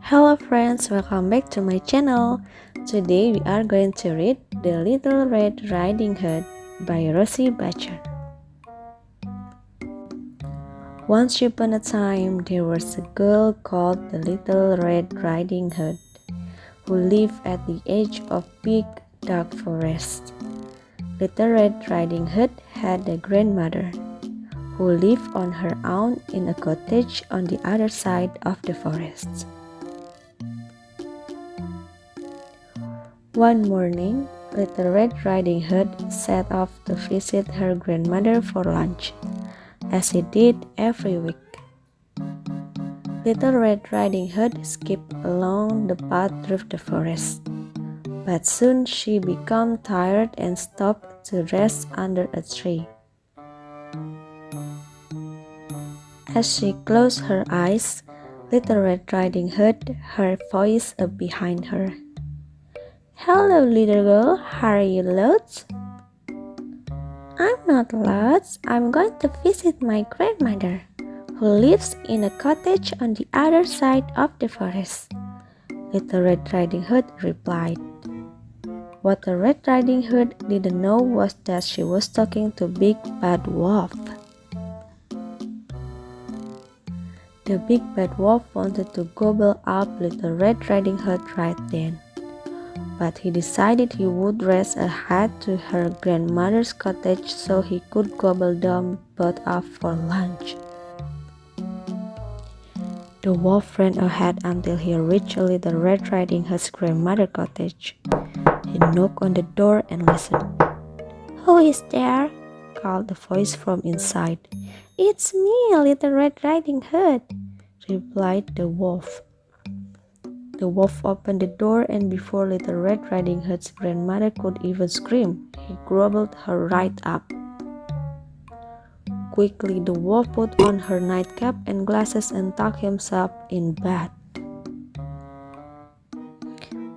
Hello friends, welcome back to my channel. Today we are going to read The Little Red Riding Hood by Rosie Butcher. Once upon a time, there was a girl called the Little Red Riding Hood who lived at the edge of big dark forest. Little Red Riding Hood had a grandmother who lived on her own in a cottage on the other side of the forest. One morning, Little Red Riding Hood set off to visit her grandmother for lunch, as he did every week. Little Red Riding Hood skipped along the path through the forest, but soon she became tired and stopped to rest under a tree. As she closed her eyes, Little Red Riding Hood heard a voice up behind her. "Hello, little girl, are you lost?" "I'm not lost. I'm going to visit my grandmother, who lives in a cottage on the other side of the forest," Little Red Riding Hood replied. What the Red Riding Hood didn't know was that she was talking to Big Bad Wolf. The Big Bad Wolf wanted to gobble up Little Red Riding Hood right then, but he decided he would race ahead to her grandmother's cottage so he could gobble them both up for lunch. The wolf ran ahead until he reached Little Red Riding Hood's grandmother's cottage. He knocked on the door and listened. "Who is there?" called the voice from inside. "It's me, Little Red Riding Hood," replied the wolf. The wolf opened the door, and before Little Red Riding Hood's grandmother could even scream, he gobbled her right up. Quickly, the wolf put on her nightcap and glasses and tucked himself in bed.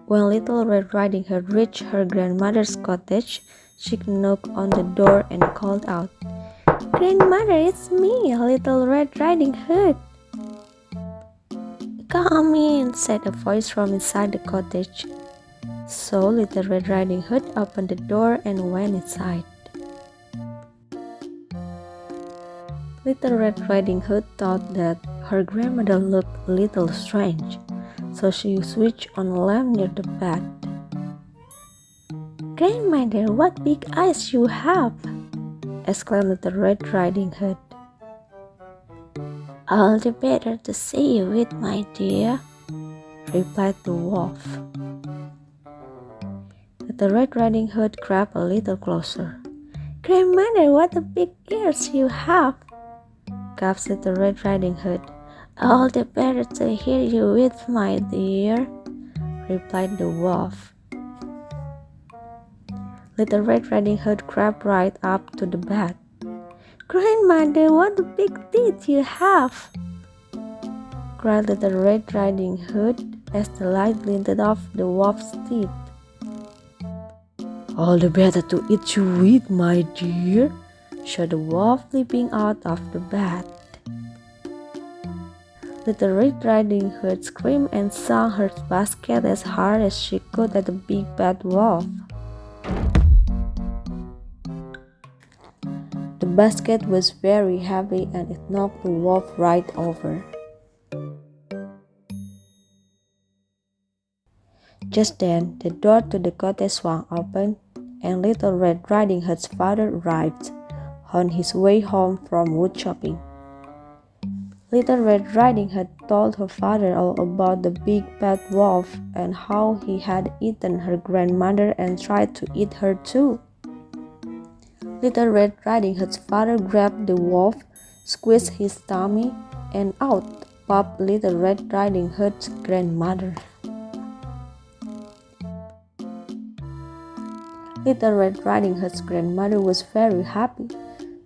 When Little Red Riding Hood reached her grandmother's cottage, she knocked on the door and called out, "Grandmother, it's me, Little Red Riding Hood." "Come in," said a voice from inside the cottage. So Little Red Riding Hood opened the door and went inside. Little Red Riding Hood thought that her grandmother looked a little strange, so she switched on a lamp near the bed. "Grandmother, what big eyes you have!" exclaimed Little Red Riding Hood. "All the better to see you with, my dear," replied the wolf. Little Red Riding Hood crept a little closer. "Grandmother, what a big ears you have!" gasped Little Red Riding Hood. "All the better to hear you with, my dear," replied the wolf. Little Red Riding Hood crept right up to the bed. "Grandmother, what big teeth you have!" cried Little Red Riding Hood as the light glinted off the wolf's teeth. "All the better to eat you with, my dear," shouted the wolf, leaping out of the bed. Little Red Riding Hood screamed and swung her basket as hard as she could at the big bad wolf. The basket was very heavy and it knocked the wolf right over. Just then, the door to the cottage swung open, and Little Red Riding Hood's father arrived, on his way home from wood chopping. Little Red Riding Hood told her father all about the big bad wolf and how he had eaten her grandmother and tried to eat her too. Little Red Riding Hood's father grabbed the wolf, squeezed his tummy, and out popped Little Red Riding Hood's grandmother. Little Red Riding Hood's grandmother was very happy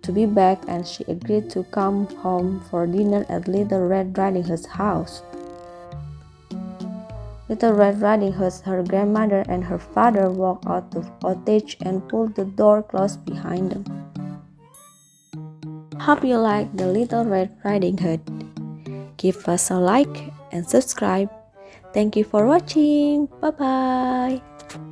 to be back, and she agreed to come home for dinner at Little Red Riding Hood's house. Little Red Riding Hood, her grandmother, and her father walked out the cottage and pulled the door closed behind them. Hope you like the Little Red Riding Hood. Give us a like and subscribe. Thank you for watching. Bye bye.